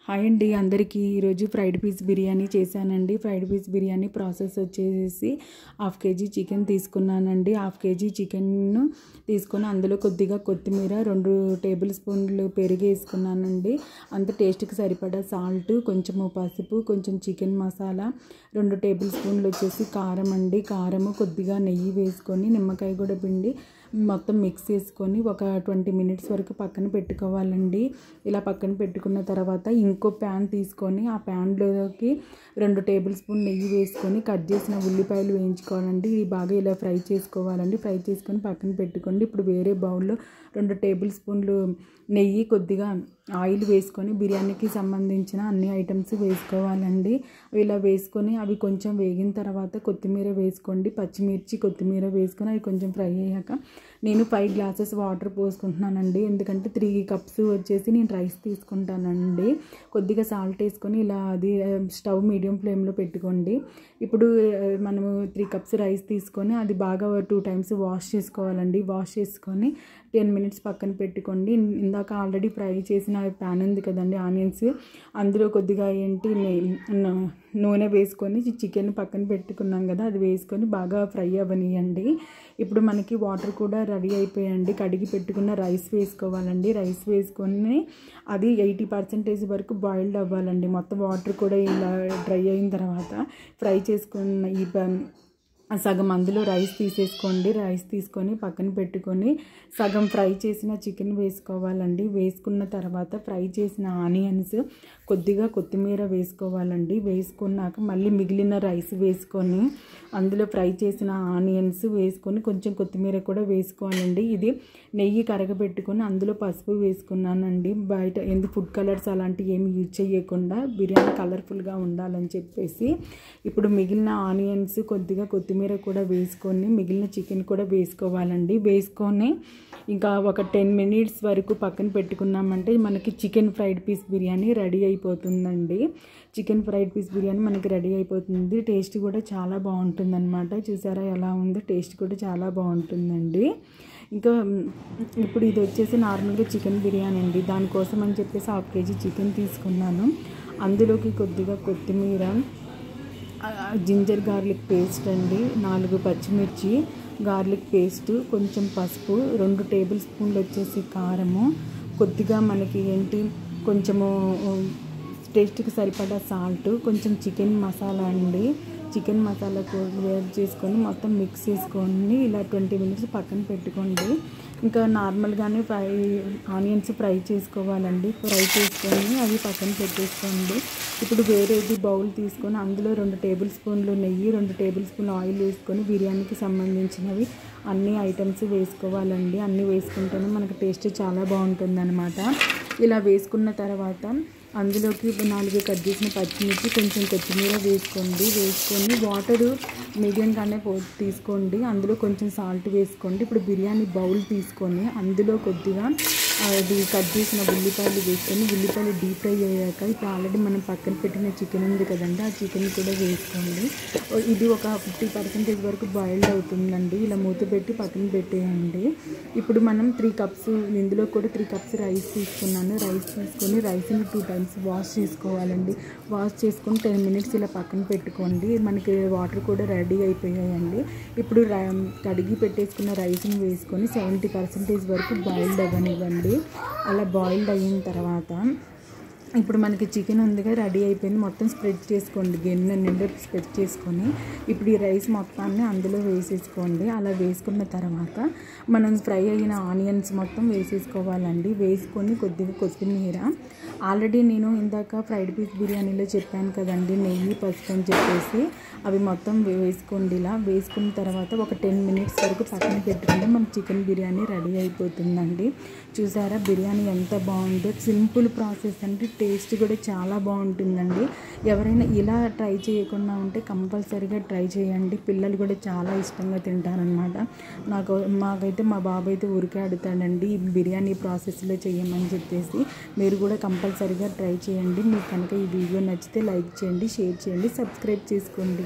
Hi అండి అందరికీ ఈరోజు ఫ్రైడ్ పీస్ బిర్యానీ చేశానండి. ఫ్రైడ్ పీస్ బిర్యానీ ప్రాసెస్ వచ్చేసి హాఫ్ కేజీ చికెన్ తీసుకున్నానండి. హాఫ్ కేజీ చికెన్ తీసుకొని అందులో కొద్దిగా కొత్తిమీర, 2 టేబుల్ స్పూన్లు పెరుగు వేసుకున్నానండి. అంత టేస్ట్కి సరిపడా సాల్ట్, కొంచెము పసుపు, కొంచెం చికెన్ మసాలా, 2 టేబుల్ స్పూన్లు వచ్చేసి కారం అండి. కారము, కొద్దిగా నెయ్యి వేసుకొని నిమ్మకాయ కూడా పిండి మొత్తం మిక్స్ చేసుకొని ఒక 20 మినిట్స్ వరకు పక్కన పెట్టుకోవాలండి. ఇలా పక్కన పెట్టుకున్న తర్వాత ఇంకో ప్యాన్ తీసుకొని ఆ ప్యాన్లోకి 2 టేబుల్ స్పూన్ నెయ్యి వేసుకొని కట్ చేసిన ఉల్లిపాయలు వేయించుకోవాలండి. ఇవి బాగా ఇలా ఫ్రై చేసుకోవాలండి. ఫ్రై చేసుకొని పక్కన పెట్టుకోండి. ఇప్పుడు వేరే బౌల్లో 2 టేబుల్ స్పూన్లు నెయ్యి, కొద్దిగా ఆయిల్ వేసుకొని బిర్యానీకి సంబంధించిన అన్ని ఐటమ్స్ వేసుకోవాలండి. ఇలా వేసుకొని అవి కొంచెం వేగిన తర్వాత కొత్తిమీర వేసుకోండి. పచ్చిమిర్చి, కొత్తిమీర వేసుకొని అవి కొంచెం ఫ్రై అయ్యాక నేను 5 గ్లాసెస్ వాటర్ పోసుకుంటున్నానండి. ఎందుకంటే 3 కప్స్ వచ్చేసి నేను రైస్ తీసుకుంటానండి. కొద్దిగా సాల్ట్ వేసుకొని ఇలా అది స్టవ్ మీడియం ఫ్లేమ్లో పెట్టుకోండి. ఇప్పుడు మనము 3 కప్స్ రైస్ తీసుకొని అది బాగా 2 టైమ్స్ వాష్ చేసుకోవాలండి. వాష్ చేసుకొని 10 మినిట్స్ పక్కన పెట్టుకోండి. ఇందాక ఆల్రెడీ ఫ్రై చేసిన ప్యాన్ ఉంది కదండి, ఆనియన్స్, అందులో కొద్దిగా నూనె వేసుకొని చికెన్ పక్కన పెట్టుకున్నాం కదా, అది వేసుకొని బాగా ఫ్రై అవ్వనియండి. ఇప్పుడు మనకి వాటర్ కూడా రెడీ అయిపోయాయండి. కడిగి పెట్టుకున్న రైస్ వేసుకోవాలండి. రైస్ వేసుకొని అది 80% వరకు బాయిల్డ్ అవ్వాలండి. మొత్తం వాటర్ కూడా ఇలా డ్రై అయిన తర్వాత ఫ్రై చేసుకున్న ఈ సగం అందులో రైస్ తీసేసుకోండి. రైస్ తీసుకొని పక్కన పెట్టుకొని సగం ఫ్రై చేసిన చికెన్ వేసుకోవాలండి. వేసుకున్న తర్వాత ఫ్రై చేసిన ఆనియన్స్, కొద్దిగా కొత్తిమీర వేసుకోవాలండి. వేసుకున్నాక మళ్ళీ మిగిలిన రైస్ వేసుకొని అందులో ఫ్రై చేసిన ఆనియన్స్ వేసుకొని కొంచెం కొత్తిమీర కూడా వేసుకోవాలండి. ఇది నెయ్యి కరగబెట్టుకొని అందులో పసుపు వేసుకున్నానండి. బయట ఫుడ్ కలర్స్ అలాంటివి ఏమి యూజ్ చేయకుండా బిర్యానీ కలర్ఫుల్గా ఉండాలని చెప్పేసి ఇప్పుడు మిగిలిన ఆనియన్స్, కొద్దిగా కొత్తిమీర కూడా వేసుకొని మిగిలిన చికెన్ కూడా వేసుకోవాలండి. వేసుకొని ఇంకా ఒక 10 మినిట్స్ వరకు పక్కన పెట్టుకున్నామంటే మనకి chicken fried piece biryani ready అయిపోతుందండి. చికెన్ ఫ్రైడ్ పీస్ బిర్యానీ మనకి రెడీ అయిపోతుంది. టేస్ట్ కూడా చాలా బాగుంటుంది అనమాట. చూసారా ఎలా ఉందో? టేస్ట్ కూడా చాలా బాగుంటుందండి. ఇంకా ఇప్పుడు ఇది వచ్చేసి నార్మల్గా చికెన్ బిర్యానీ అండి. దానికోసం అని చెప్పేసి హాఫ్ కేజీ చికెన్ తీసుకున్నాను. అందులోకి కొద్దిగా కొత్తిమీర, జింజర్ గార్లిక్ పేస్ట్ అండి, 4 పచ్చిమిర్చి, గార్లిక్ పేస్ట్, కొంచెం పసుపు, 2 టేబుల్ స్పూన్లు వచ్చేసి కారము, కొద్దిగా మనకి కొంచెము టేస్ట్కి సరిపడా సాల్ట్, కొంచెం చికెన్ మసాలా అండి. చికెన్ మసాలా వేడి చేసుకొని మొత్తం మిక్స్ చేసుకొని ఇలా 20 మినిట్స్ పక్కన పెట్టుకోండి. ఇంకా నార్మల్గానే ఆనియన్స్ ఫ్రై చేసుకోవాలండి. ఫ్రై చేసుకొని అవి పక్కన పెట్టేసుకోండి. ఇప్పుడు వేరేది బౌల్ తీసుకొని అందులో 2 టేబుల్ స్పూన్లు నెయ్యి, 2 టేబుల్ స్పూన్లు ఆయిల్ వేసుకొని బిర్యానీకి సంబంధించినవి అన్ని ఐటమ్స్ వేసుకోవాలండి. అన్నీ వేసుకుంటేనే మనకు టేస్ట్ చాలా బాగుంటుందన్నమాట. ఇలా వేసుకున్న తర్వాత అందులోకి 4 కట్ చేసిన పచ్చిమిర్చి, కొంచెం కొత్తిమీర వేసుకోండి. వేసుకొని వాటరు మీడియంగానే తీసుకోండి. అందులో కొంచెం సాల్ట్ వేసుకోండి. ఇప్పుడు బిర్యానీ బౌల్ తీసుకొని అందులో కొద్దిగా అది కట్ చేసిన ఉల్లిపాయలు వేసుకొని ఉల్లిపాయలు డీప్ ఫ్రై అయ్యాక ఇప్పుడు ఆల్రెడీ మనం పక్కన పెట్టిన చికెన్ ఉంది కదండి, ఆ చికెన్ కూడా వేసుకోండి. ఇది ఒక 50% వరకు బాయిల్డ్ అవుతుందండి. ఇలా మూత పెట్టి పక్కన పెట్టేయండి. ఇప్పుడు మనం 3 కప్స్, ఇందులో కూడా 3 కప్స్ రైస్ తీసుకున్నాను. రైస్ తీసుకొని రైస్ని 2 టైమ్స్ వాష్ చేసుకోవాలండి. వాష్ చేసుకొని 10 మినిట్స్ ఇలా పక్కన పెట్టుకోండి. మనకి వాటర్ కూడా రెడీ అయిపోయాయండి. ఇప్పుడు కడిగి పెట్టేసుకున్న రైస్ని వేసుకొని 70% వరకు బాయిల్డ్ అవ్వనివ్వండి. అలా బాయిల్డ్ అయిన తర్వాత ఇప్పుడు మనకి చికెన్ ఉందిగా, రెడీ అయిపోయింది. మొత్తం స్ప్రెడ్ చేసుకోండి. గిన్నె నిండా స్ప్రెడ్ చేసుకొని ఇప్పుడు ఈ రైస్ మొత్తాన్ని అందులో వేసేసుకోండి. అలా వేసుకున్న తర్వాత మనం ఫ్రై అయిన ఆనియన్స్ మొత్తం వేసేసుకోవాలండి. వేసుకొని కొద్దిగా కొత్తిమీర, ఆల్రెడీ నేను ఇందాక ఫ్రైడ్ పీస్ బిర్యానీలో చెప్పాను కదండి, నెయ్యి, పసుపు అని చెప్పేసి అవి మొత్తం వేసుకోండి. ఇలా వేసుకున్న తర్వాత ఒక 10 మినిట్స్ వరకు పక్కన పెట్టుకుంటే మన చికెన్ బిర్యానీ రెడీ అయిపోతుందండి. చూసారా బిర్యానీ ఎంత బాగుందో? సింపుల్ ప్రాసెస్ అంటే టేస్ట్ కూడా చాలా బాగుంటుందండి. ఎవరైనా ఇలా ట్రై చేయకుండా ఉంటే కంపల్సరీగా ట్రై చేయండి. పిల్లలు కూడా చాలా ఇష్టంగా తింటారనమాట. మాకైతే మా బాబు అయితే ఊరికే అడుగుతాడండి బిర్యానీ ప్రాసెస్లో చేయమని చెప్పేసి. మీరు కూడా కంపల్సరీగా ట్రై చేయండి. మీకు కనుక ఈ వీడియో నచ్చితే లైక్ చేయండి, షేర్ చేయండి, సబ్స్క్రైబ్ చేసుకోండి.